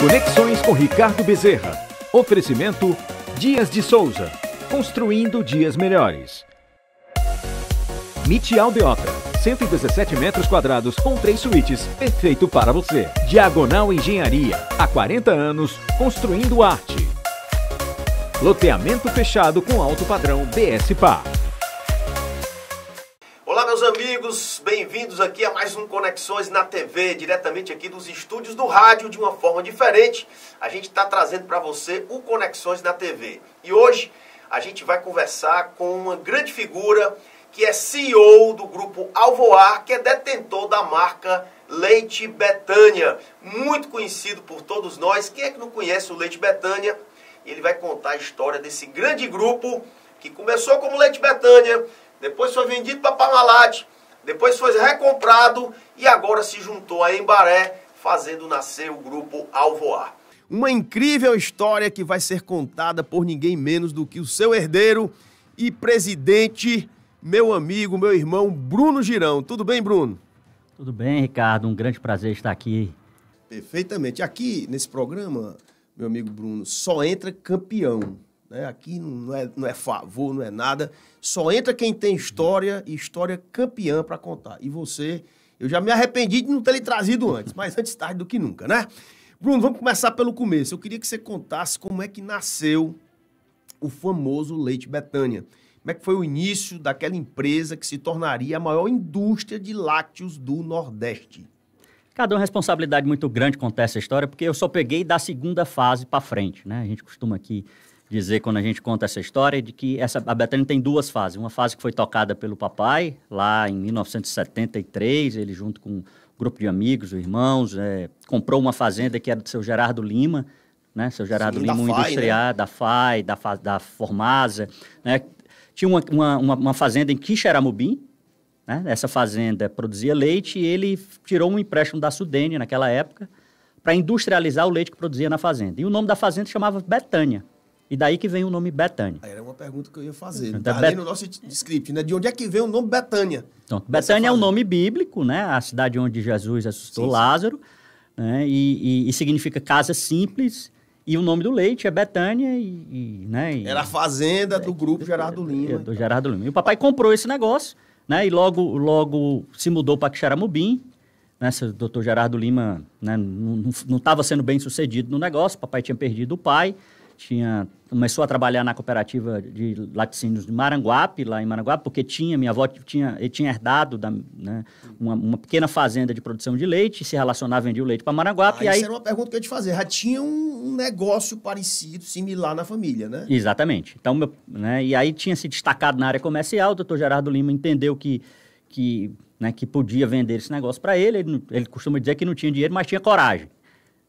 Conexões com Ricardo Bezerra. Oferecimento Dias de Souza. Construindo dias melhores. MIT Aldeota. 117 metros quadrados com 3 suítes. Perfeito para você. Diagonal Engenharia. Há 40 anos, construindo arte. Loteamento fechado com alto padrão BSPA. Olá, meus amigos, bem-vindos aqui a mais um Conexões na TV, diretamente aqui dos estúdios do rádio, de uma forma diferente. A gente está trazendo para você o Conexões na TV. E hoje a gente vai conversar com uma grande figura que é CEO do grupo Alvoar, que é detentor da marca Leite Betânia, muito conhecido por todos nós. Quem é que não conhece o Leite Betânia? Ele vai contar a história desse grande grupo que começou como Leite Betânia, depois foi vendido para Parmalat, depois foi recomprado e agora se juntou a Embaré, fazendo nascer o grupo Alvoar. Uma incrível história que vai ser contada por ninguém menos do que o seu herdeiro e presidente, meu amigo, meu irmão Bruno Girão. Tudo bem, Bruno? Tudo bem, Ricardo. Um grande prazer estar aqui. Perfeitamente. Aqui nesse programa, meu amigo Bruno, só entra campeão. Aqui não é favor, não é nada. Só entra quem tem história e história campeã para contar. E você, eu já me arrependi de não ter lhe trazido antes, mas antes tarde do que nunca, né? Bruno, vamos começar pelo começo. Eu queria que você contasse como é que nasceu o famoso Leite Betânia. Como é que foi o início daquela empresa que se tornaria a maior indústria de lácteos do Nordeste? Cada uma responsabilidade muito grande contar essa história, porque eu só peguei da segunda fase para frente, né? A gente costuma aqui dizer, quando a gente conta essa história, de que a Betânia tem duas fases. Uma fase que foi tocada pelo papai, lá em 1973, ele junto com um grupo de amigos, irmãos, comprou uma fazenda que era do seu Gerardo Lima, né? Seu Gerardo Lima, um industrial, da FAI, da Formasa, né? Tinha uma fazenda em Quixeramobim, né? Essa fazenda produzia leite e ele tirou um empréstimo da Sudene, naquela época, para industrializar o leite que produzia na fazenda. E o nome da fazenda chamava Betânia. E daí que vem o nome Betânia. Era uma pergunta que eu ia fazer. Tá ali no nosso script, né? De onde é que vem o nome Betânia? Então, Betânia é um nome bíblico, né? A cidade onde Jesus assustou Lázaro, né? E significa casa simples. E o nome do leite é Betânia né? Era a fazenda do grupo Gerardo Lima. Do Gerardo Lima. E o papai comprou esse negócio, né? E logo se mudou para Quixeramobim. Né? O doutor Gerardo Lima, né? Não estava sendo bem sucedido no negócio. O papai tinha perdido o pai. Começou a trabalhar na cooperativa de laticínios de Maranguape, lá em Maranguape, porque minha avó tinha herdado né, uma pequena fazenda de produção de leite, se relacionava, vendia o leite para Maranguape. Isso era uma pergunta que eu ia te fazer. Já tinha um negócio parecido, similar na família, né? Exatamente. Então, né, e aí tinha se destacado na área comercial, o doutor Gerardo Lima entendeu que podia vender esse negócio para ele. Ele costuma dizer que não tinha dinheiro, mas tinha coragem.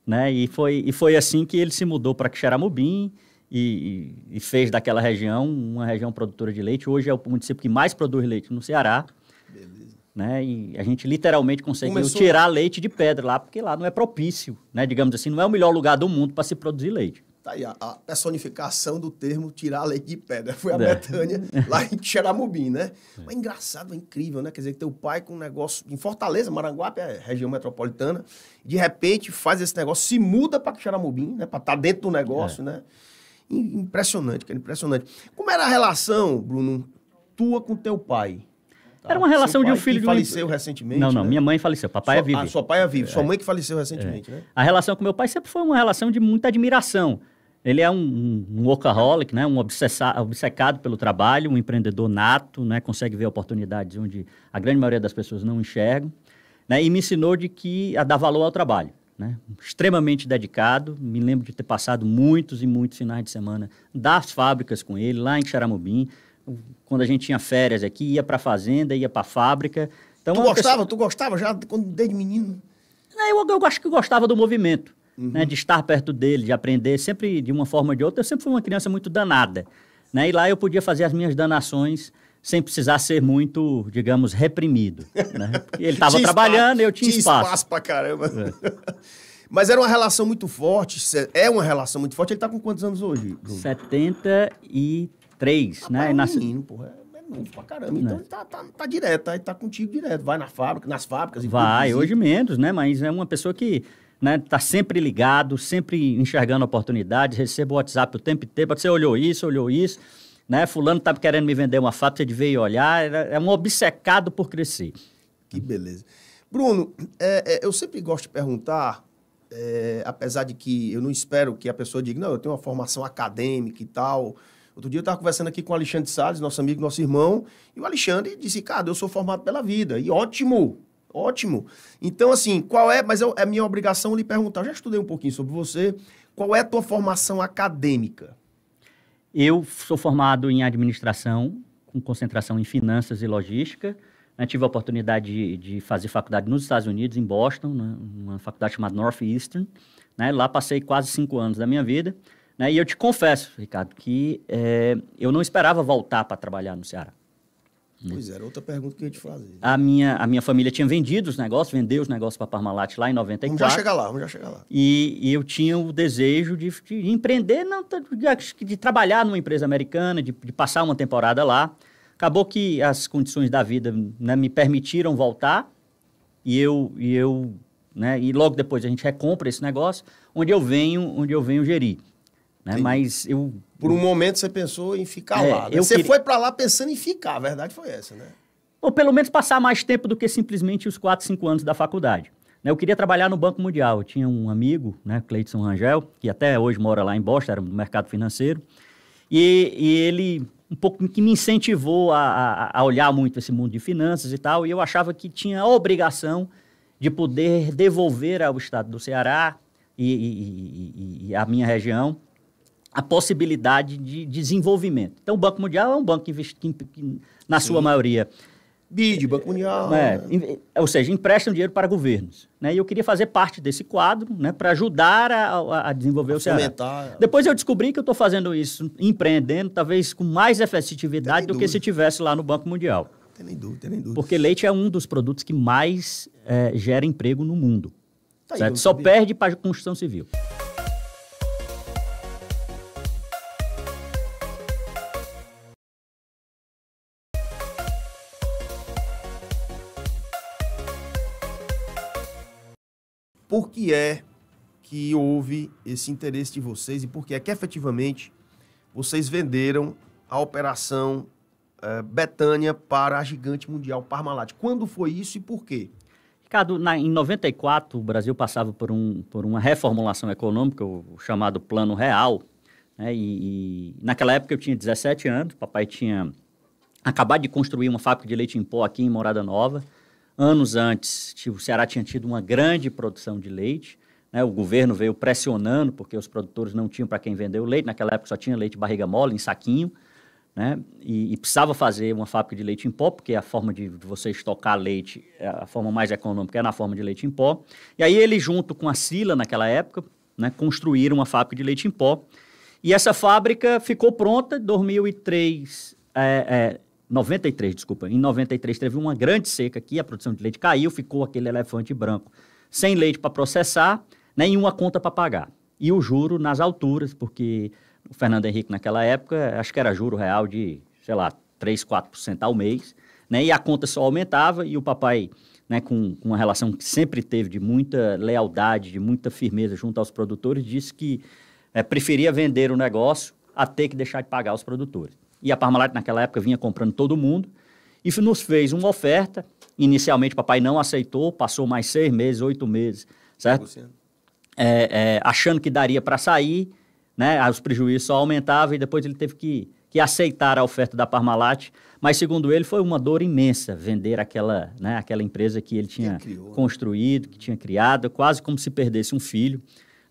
Né? E foi assim que ele se mudou para Quixeramobim e fez daquela região uma região produtora de leite. Hoje é o município que mais produz leite no Ceará. Beleza. Né? E a gente literalmente conseguiu tirar leite de pedra lá, porque lá não é propício, né? Digamos assim, não é o melhor lugar do mundo para se produzir leite. Tá aí, a personificação do termo tirar leite de pedra foi a Betânia, lá em Quixeramobim, né? Mas engraçado, é incrível, né? Quer dizer, que teu pai com um negócio em Fortaleza, Maranguape, é região metropolitana, de repente faz esse negócio, se muda para Quixeramobim, né? Para estar dentro do negócio, né? Impressionante, cara, impressionante. Como era a relação, Bruno, tua com teu pai? Tá? Era uma relação de um filho que faleceu recentemente. Não, né? Minha mãe faleceu, papai é vivo. Sua pai é vivo, sua mãe que faleceu recentemente, né? A relação com meu pai sempre foi uma relação de muita admiração. Ele é um workaholic, né? Um obcecado pelo trabalho, um empreendedor nato, né? Consegue ver oportunidades onde a grande maioria das pessoas não enxergam, né? E me ensinou a dar valor ao trabalho, né? Extremamente dedicado. Me lembro de ter passado muitos e muitos finais de semana das fábricas com ele, lá em Quixeramobim. Quando a gente tinha férias aqui, ia para a fazenda, ia para a fábrica. Então, Tu gostava já desde menino? Eu acho que gostava do movimento. Né, de estar perto dele, de aprender, sempre de uma forma ou de outra. Eu sempre fui uma criança muito danada, né, e lá eu podia fazer as minhas danações sem precisar ser muito, digamos, reprimido, né, porque ele estava trabalhando e eu tinha espaço. Espaço pra caramba. Mas era uma relação muito forte, é uma relação muito forte. Ele tá com quantos anos hoje? 73, né? Menino, porra, é novo pra caramba. Então ele tá direto, ele tá contigo direto. Vai nas fábricas. Vai, hoje menos, né, mas é uma pessoa que né? Tá sempre ligado, sempre enxergando oportunidades, recebo o WhatsApp o tempo inteiro, você olhou isso, né? Fulano tá querendo me vender uma fábrica, você devia ir olhar, é um obcecado por crescer. Que beleza. Bruno, eu sempre gosto de perguntar, apesar de que eu não espero que a pessoa diga, não, eu tenho uma formação acadêmica e tal. Outro dia eu estava conversando aqui com o Alexandre Salles, nosso amigo, nosso irmão, e o Alexandre disse, cara, eu sou formado pela vida, e ótimo. Então, assim, mas é minha obrigação lhe perguntar, eu já estudei um pouquinho sobre você, qual é a tua formação acadêmica? Eu sou formado em administração, com concentração em finanças e logística. Tive a oportunidade de fazer faculdade nos Estados Unidos, em Boston, né, uma faculdade chamada Northeastern. Né, lá passei quase 5 anos da minha vida. Né, e eu te confesso, Ricardo, que eu não esperava voltar para trabalhar no Ceará. Pois era, outra pergunta que eu ia te fazer. A minha família tinha vendido os negócios, vendeu os negócios para a Parmalat lá em 94. Vamos já chegar lá. E eu tinha o desejo de empreender, de trabalhar numa empresa americana, de passar uma temporada lá. Acabou que as condições da vida, né, me permitiram voltar e logo depois a gente recompra esse negócio, onde eu venho gerir. Né? Mas por um momento você pensou em ficar lá. Né? Você foi para lá pensando em ficar, a verdade foi essa, né? Ou pelo menos passar mais tempo do que simplesmente os 4, 5 anos da faculdade. Né? Eu queria trabalhar no Banco Mundial. Eu tinha um amigo, né, Cleidson Rangel, que até hoje mora lá em Boston, era do mercado financeiro, e ele um pouco que me incentivou a olhar muito esse mundo de finanças e tal, e eu achava que tinha a obrigação de poder devolver ao estado do Ceará e à minha região a possibilidade de desenvolvimento. Então, o Banco Mundial é um banco que investe, na sua maioria... BID, Banco Mundial... ou seja, emprestam dinheiro para governos. Né? E eu queria fazer parte desse quadro, né, para ajudar a desenvolver o Ceará. Depois eu descobri que eu estou fazendo isso, empreendendo, talvez com mais efetividade do que se tivesse lá no Banco Mundial. Tem nem dúvida. Porque leite é um dos produtos que mais gera emprego no mundo. Tá certo? Só perde para a construção civil. Por que é que houve esse interesse de vocês e por que é que efetivamente vocês venderam a operação Betânia para a gigante mundial Parmalat? Quando foi isso e por quê? Ricardo, em 94 o Brasil passava por uma reformulação econômica, o chamado Plano Real. Né? E naquela época eu tinha 17 anos, papai tinha acabado de construir uma fábrica de leite em pó aqui em Morada Nova. Anos antes, o Ceará tinha tido uma grande produção de leite, né? O governo veio pressionando, porque os produtores não tinham para quem vender o leite. Naquela época só tinha leite barriga mole, em saquinho, né? E precisava fazer uma fábrica de leite em pó, porque a forma de você estocar leite, a forma mais econômica é na forma de leite em pó. E aí ele, junto com a Sila, naquela época, né, construíram uma fábrica de leite em pó. E essa fábrica ficou pronta em 93, em 93 teve uma grande seca aqui, a produção de leite caiu, ficou aquele elefante branco sem leite para processar, nenhuma conta para pagar. E o juro nas alturas, porque o Fernando Henrique naquela época, acho que era juro real de, 3, 4% ao mês, né? E a conta só aumentava e o papai, né, com uma relação que sempre teve de muita lealdade, de muita firmeza junto aos produtores, disse que preferia vender o negócio a ter que deixar de pagar os produtores. E a Parmalat, naquela época, vinha comprando todo mundo e nos fez uma oferta. Inicialmente, o papai não aceitou, passou mais 6 meses, 8 meses, certo? Achando que daria para sair, né? Os prejuízos só aumentavam e depois ele teve que aceitar a oferta da Parmalat. Mas, segundo ele, foi uma dor imensa vender aquela empresa que ele tinha construído, que tinha criado, quase como se perdesse um filho,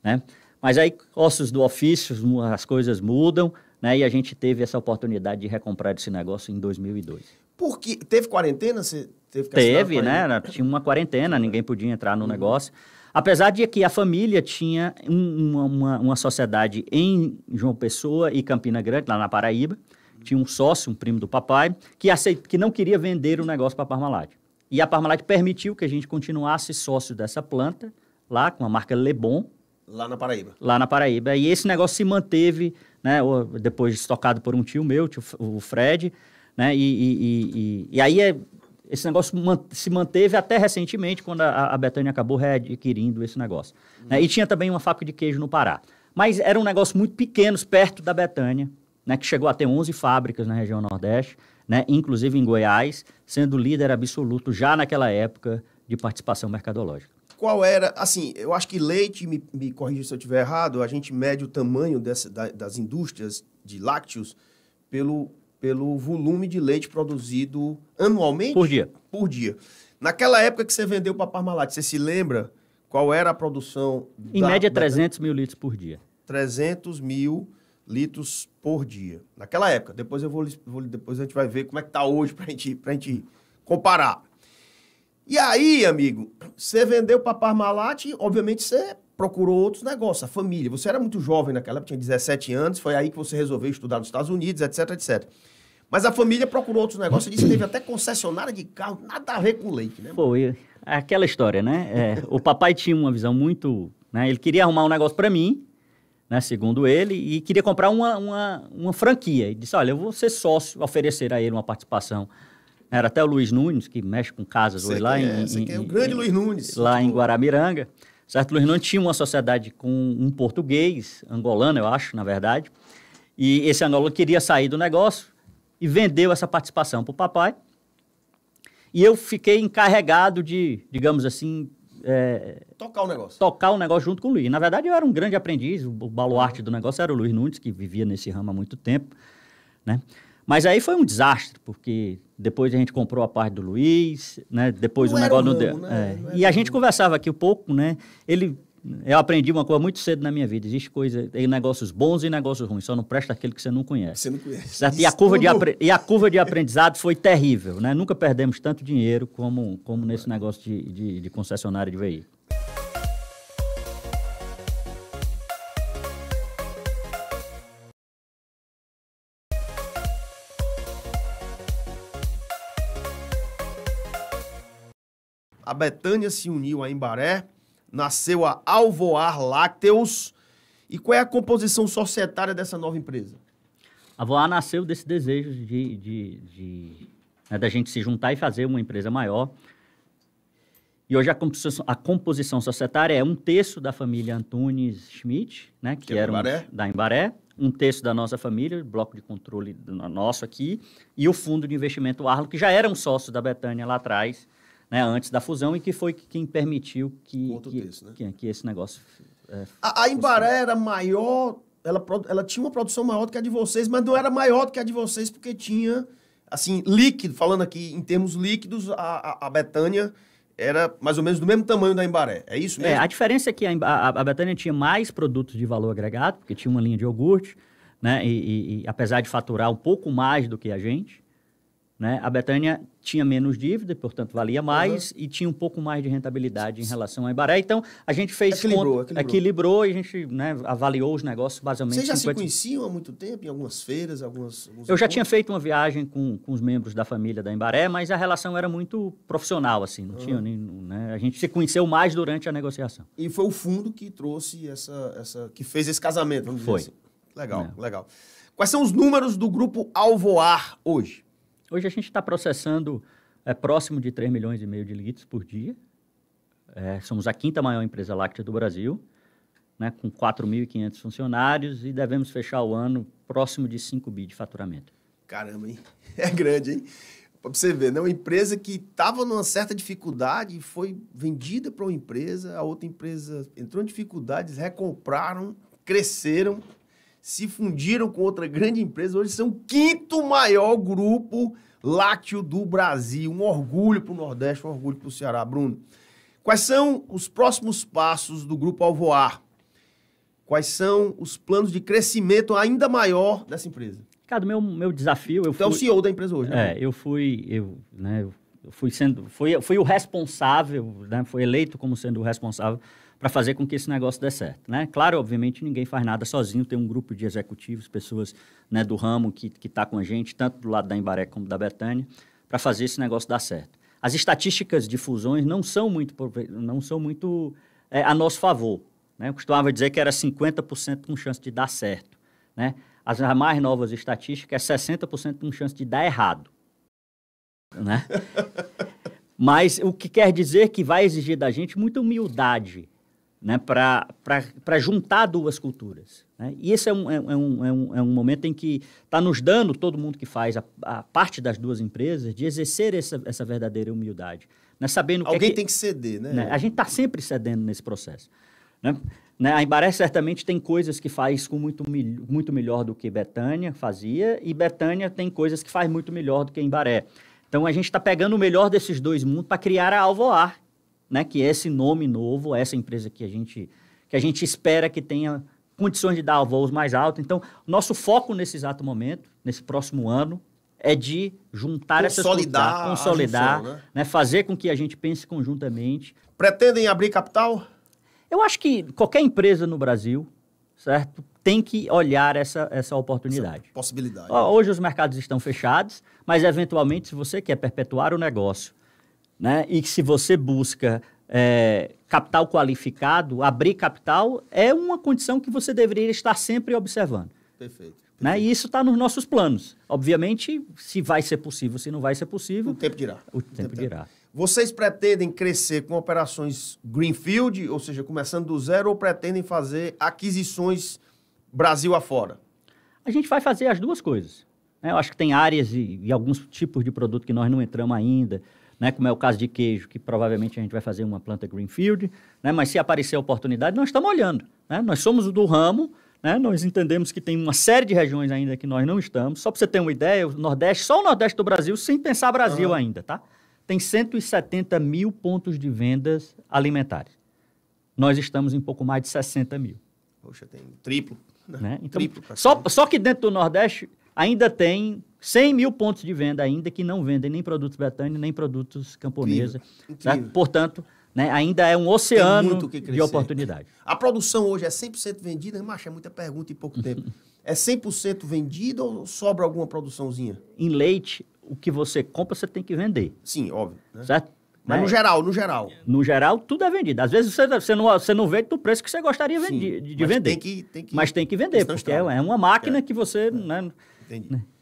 né? Mas aí, ossos do ofício, as coisas mudam, né? E a gente teve essa oportunidade de recomprar esse negócio em 2002. Porque teve quarentena? Você teve, né? Tinha uma quarentena, ninguém podia entrar no negócio. Apesar de que a família tinha uma sociedade em João Pessoa e Campina Grande, lá na Paraíba. Tinha um sócio, um primo do papai, que não queria vender o negócio para a Parmalat. E a Parmalat permitiu que a gente continuasse sócio dessa planta, lá com a marca Lebon. Lá na Paraíba. Lá na Paraíba. E esse negócio se manteve, né, depois estocado por um tio meu, o Fred, né, e aí esse negócio se manteve até recentemente, quando a Betânia acabou readquirindo esse negócio. Né? E tinha também uma fábrica de queijo no Pará. Mas era um negócio muito pequeno, perto da Betânia, né, que chegou a ter 11 fábricas na região Nordeste, né, inclusive em Goiás, sendo líder absoluto já naquela época de participação mercadológica. Qual era, assim, eu acho que leite, me corrija se eu estiver errado, a gente mede o tamanho das indústrias de lácteos pelo volume de leite produzido anualmente? Por dia. Por dia. Naquela época que você vendeu para a Parmalat, você se lembra qual era a produção? Em média, 300 mil litros por dia. 300 mil litros por dia. Naquela época. Depois depois a gente vai ver como é que está hoje para a gente comparar. E aí, amigo, você vendeu para a Parmalat, obviamente você procurou outros negócios, a família. Você era muito jovem naquela época, tinha 17 anos, foi aí que você resolveu estudar nos Estados Unidos, etc, etc. Mas a família procurou outros negócios, você disse que teve até concessionária de carro, nada a ver com leite, né? Foi aquela história, né? O papai tinha uma visão muito... Né? Ele queria arrumar um negócio para mim, né? Segundo ele, e queria comprar uma franquia. Ele disse, olha, eu vou ser sócio, oferecer a ele uma participação. Era até o Luiz Nunes, que mexe com casas hoje lá o grande Luiz Nunes. Lá em Guaramiranga. Certo? Luiz Nunes tinha uma sociedade com um português, angolano, eu acho, na verdade. E esse angolano queria sair do negócio e vendeu essa participação para o papai. E eu fiquei encarregado de, digamos assim... tocar o negócio. Tocar o negócio junto com o Luiz. Na verdade, eu era um grande aprendiz, o baluarte do negócio era o Luiz Nunes, que vivia nesse ramo há muito tempo, né? Mas aí foi um desastre, porque depois a gente comprou a parte do Luiz, né? Depois o negócio não deu. E a gente conversava aqui um pouco, né? Eu aprendi uma coisa muito cedo na minha vida. Existe tem negócios bons e negócios ruins. Só não presta aquele que você não conhece. Você não conhece. Certo? E a curva de aprendizado foi terrível, né? Nunca perdemos tanto dinheiro como nesse negócio de concessionária de veículo. A Betânia se uniu a Embaré, nasceu a Alvoar Lácteos. E qual é a composição societária dessa nova empresa? A Alvoar nasceu desse desejo da gente se juntar e fazer uma empresa maior. E hoje a composição societária é 1/3 da família Antunes Schmidt, né, que era da Embaré, 1/3 da nossa família, bloco de controle nosso aqui, e o fundo de investimento Arlo, que já era um sócio da Betânia lá atrás, né, antes da fusão, e que foi quem permitiu que esse negócio... A Embaré era maior, ela tinha uma produção maior do que a de vocês, mas não era maior do que a de vocês, porque tinha, assim, líquido, falando aqui em termos líquidos, a Betânia era mais ou menos do mesmo tamanho da Embaré, é isso mesmo? A diferença é que a Betânia tinha mais produtos de valor agregado, porque tinha uma linha de iogurte, né, e apesar de faturar um pouco mais do que a gente, né, a Betânia tinha menos dívida, portanto valia mais, e tinha um pouco mais de rentabilidade em relação à Embaré. Então, a gente fez equilibrou e a gente, né, avaliou os negócios basicamente... Vocês já se conheciam há muito tempo, em algumas feiras, Eu já tinha feito uma viagem com os membros da família da Embaré, mas a relação era muito profissional, assim, não tinha nem... Né, a gente se conheceu mais durante a negociação. E foi o fundo que trouxe que fez esse casamento, vamos dizer assim. Legal. Quais são os números do grupo Alvoar hoje? Hoje a gente está processando próximo de 3,5 milhões de litros por dia. Somos a 5ª maior empresa láctea do Brasil, né, com 4.500 funcionários, e devemos fechar o ano próximo de 5 bi de faturamento. Caramba, hein? É grande, hein? Para você ver, né? Uma empresa que estava numa certa dificuldade e foi vendida para uma empresa, a outra empresa entrou em dificuldades, recompraram, cresceram, se fundiram com outra grande empresa, hoje são o 5º maior grupo lácteo do Brasil. Um orgulho para o Nordeste, um orgulho para o Ceará. Bruno, quais são os próximos passos do Grupo Alvoar? Quais são os planos de crescimento ainda maior dessa empresa? Cara, meu desafio... Você é o CEO da empresa hoje, né? Eu fui o responsável, né, fui eleito como sendo o responsável para fazer com que esse negócio dê certo, né? Claro, obviamente, ninguém faz nada sozinho, tem um grupo de executivos, pessoas, né, do ramo que está com a gente, tanto do lado da Embaré como da Betânia, para fazer esse negócio dar certo. As estatísticas de fusões não são muito a nosso favor, né? Eu costumava dizer que era 50% com chance de dar certo, né? As mais novas estatísticas é 60% com chance de dar errado, né? Mas o que quer dizer que vai exigir da gente muita humildade, né, para juntar duas culturas. Né? E esse é um momento em que está nos dando, todo mundo que faz a parte das duas empresas, de exercer essa verdadeira humildade. Né? Sabendo Alguém tem que ceder, né? A gente está sempre cedendo nesse processo. Né? A Embaré certamente tem coisas que faz com muito melhor do que Betânia fazia, e Betânia tem coisas que faz muito melhor do que Embaré. Então, a gente está pegando o melhor desses dois mundos para criar a Alvoar, né, que é esse nome novo, essa empresa que a gente espera que tenha condições de dar voos mais altos. Então, nosso foco nesse exato momento, nesse próximo ano, é de juntar essas coisas, consolidar, junção, né, fazer com que a gente pense conjuntamente. Pretendem abrir capital? Eu acho que qualquer empresa no Brasil, certo, tem que olhar essa oportunidade. Essa possibilidade. Hoje os mercados estão fechados, mas eventualmente, se você quer perpetuar o negócio, né, e que se você busca capital qualificado, abrir capital é uma condição que você deveria estar sempre observando. Perfeito. Né? E isso está nos nossos planos. Obviamente, se vai ser possível, se não vai ser possível... O tempo dirá. O tempo dirá. Vocês pretendem crescer com operações greenfield, ou seja, começando do zero, ou pretendem fazer aquisições Brasil afora? A gente vai fazer as duas coisas. Né? Eu acho que tem áreas e alguns tipos de produto que nós não entramos ainda, né? Como é o caso de queijo, que provavelmente a gente vai fazer uma planta greenfield, né? Mas se aparecer a oportunidade, nós estamos olhando. Né? Nós somos do ramo, né? Nós entendemos que tem uma série de regiões ainda que nós não estamos. Só para você ter uma ideia, o Nordeste, só o Nordeste do Brasil, sem pensar Brasil ainda, tá? Tem 170 mil pontos de vendas alimentares. Nós estamos em pouco mais de 60 mil. Poxa, tem triplo. Né? Então, triplo só que dentro do Nordeste ainda tem 100 mil pontos de venda ainda que não vendem nem produtos Betânia, nem produtos Camponesa. Incrível. Portanto, né, ainda é um oceano de oportunidade. A produção hoje é 100% vendida? Macho, é muita pergunta em pouco tempo. É 100% vendida ou sobra alguma produçãozinha? Em leite, o que você compra, você tem que vender. Sim, óbvio. Né? Certo? Mas no geral. No geral, tudo é vendido. Às vezes você não vende do preço que você gostaria de vender. Mas tem que vender, porque é uma máquina que você... Né,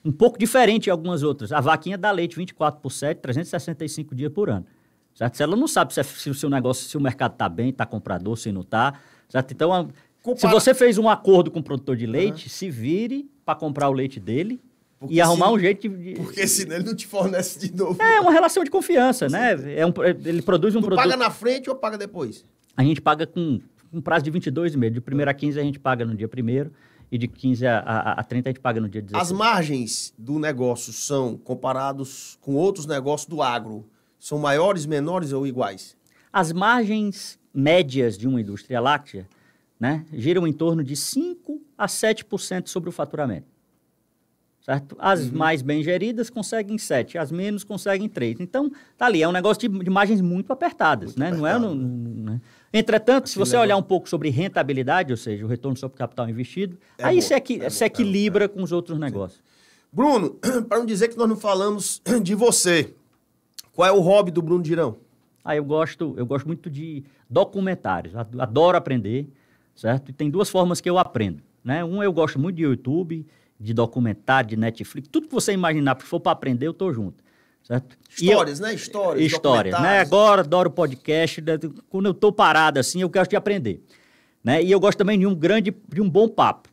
um pouco diferente de algumas outras. A vaquinha dá leite 24/7, 365 dias por ano. Certo? Se ela não sabe se o seu negócio, se o mercado está bem, está comprador, se não está. Então, se você fez um acordo com o produtor de leite, se vire para comprar o leite dele. Porque e arrumar um jeito de... Porque senão ele não te fornece de novo. É uma relação de confiança, né? Ele produz um produto... paga na frente ou paga depois? A gente paga com um prazo de 22 meses. De 1º a 15 a gente paga no dia 1º e de 15 a 30 a gente paga no dia 16. As margens do negócio são, comparados com outros negócios do agro, são maiores, menores ou iguais? As margens médias de uma indústria láctea, né, giram em torno de 5% a 7% sobre o faturamento. Certo? As mais bem geridas conseguem 7%, as menos conseguem 3%. Então, tá ali, é um negócio de margens muito apertadas. Muito apertado, né? Né? Entretanto, se você olhar um pouco sobre rentabilidade, ou seja, o retorno sobre o capital investido, aí se equilibra com os outros negócios. Bruno, para não dizer que nós não falamos de você, qual é o hobby do Bruno Girão? Eu gosto muito de documentários, adoro aprender, certo? E tem duas formas que eu aprendo. Né? Eu gosto muito de YouTube, de documentário, de Netflix, tudo que você imaginar, se for para aprender, eu estou junto. Certo? Histórias, Histórias, né? Agora adoro podcast, né? Quando eu estou parado assim, eu gosto de aprender. Né? E eu gosto também de um bom papo.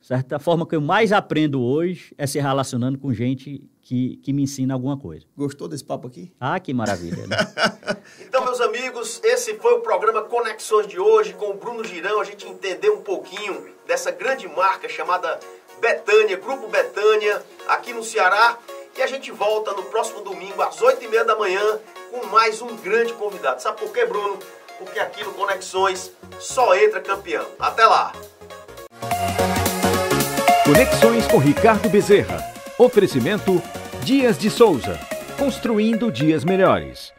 Certo? A forma que eu mais aprendo hoje é se relacionando com gente que me ensina alguma coisa. Gostou desse papo aqui? Que maravilha. Né? Então, meus amigos, esse foi o programa Conexões de hoje com o Bruno Girão. A gente entendeu um pouquinho dessa grande marca chamada Betânia, Grupo Betânia, aqui no Ceará. E a gente volta no próximo domingo, às 8h30 da manhã, com mais um grande convidado. Sabe por quê, Bruno? Porque aqui no Conexões só entra campeão. Até lá! Conexões com Ricardo Bezerra. Oferecimento Dias de Souza. Construindo dias melhores.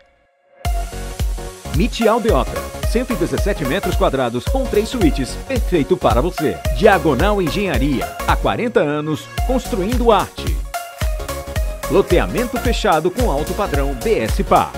MIT Aldeota. 117 metros quadrados com 3 suítes. Perfeito para você. Diagonal Engenharia. Há 40 anos, construindo arte. Loteamento fechado com alto padrão BSPA.